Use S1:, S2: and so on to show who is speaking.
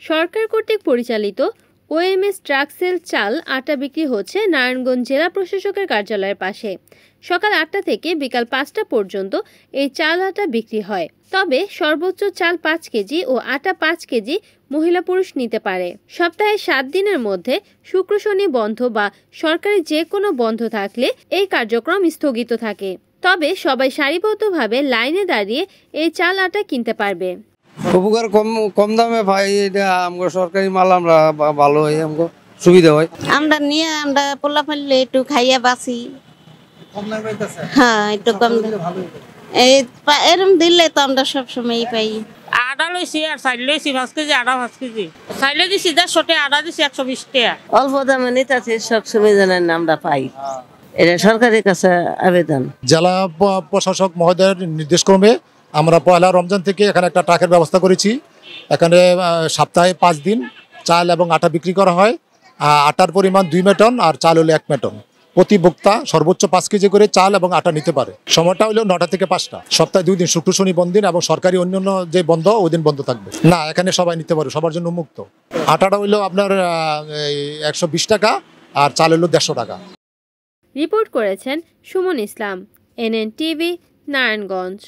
S1: সরকার কর্তৃক পরিচালিত ওএমএস ট্রাকসেল চাল আটা বিক্রি হচ্ছে নারায়ণগঞ্জ জেলা প্রশাসকের কার্যালয়ের পাশে। সকাল ৮টা থেকে বিকাল ৫টা পর্যন্ত এই চাল আটা বিক্রি হয়। তবে সর্বোচ্চ চাল ৫ কেজি ও আটা ৫ কেজি মহিলা পুরুষ নিতে পারে। সপ্তাহে ৭ দিনের মধ্যে শুক্র শনি বন্ধ বা সরকারি যে কোনো বন্ধ থাকলে এই কার্যক্রম স্থগিত থাকে। তবে সবাই সারিবদ্ধভাবে লাইনে দাঁড়িয়ে এই চাল আটা কিনতে পারবে।
S2: উপকার কম দামে পাই, এটা আমাদের সরকারি মাল, আমরা ভালো হয়, আমাদের সুবিধা হয়।
S3: আমরা নিয়ে আমরা পোলা ফেললে একটু খাইয়া বাঁচি। হ্যাঁ, একটু কম এরম দিলে তো আমরা সবসময় পাই।
S4: আদা লইছি আর চাইল লইছি 5 কেজি আদা 5 কেজি চাইলে দিছি 150 টাকা, আদা দিছি 120 টাকা।
S5: অল্প দামে নিতেছে সবসময় জানেন আমরা পাই, এটা সরকারের কাছে আবেদন।
S6: জেলা প্রশাসক মহোদয়ের নির্দেশক্রমে আমরা পয়লা রমজান থেকে এখানে একটা ট্রাকের ব্যবস্থা করেছি। এখানে সপ্তাহে 5 দিন চাল এবং আটা বিক্রি করা হয়। আটার পরিমাণ 2 মেটন আর চাল হলো 1 মেটন। প্রতি ভোক্তা সর্বোচ্চ 5 কেজি করে চাল এবং আটা নিতে পারে। সময়টা হলো 9টা থেকে 5টা, সপ্তাহে 2 দিন, শুক্র শনি বন্ধ দিন, এবং সরকারি অন্যান্য যে বন্ধ ওই দিন বন্ধ থাকবে না। এখানে সবাই নিতে পারে, সবার জন্য মুক্ত। আটাটা হইলো আপনার 120 টাকা আর চাল হলো 150 টাকা।
S1: রিপোর্ট করেছেন সুমন ইসলাম, NN টিভি, নারায়ণগঞ্জ।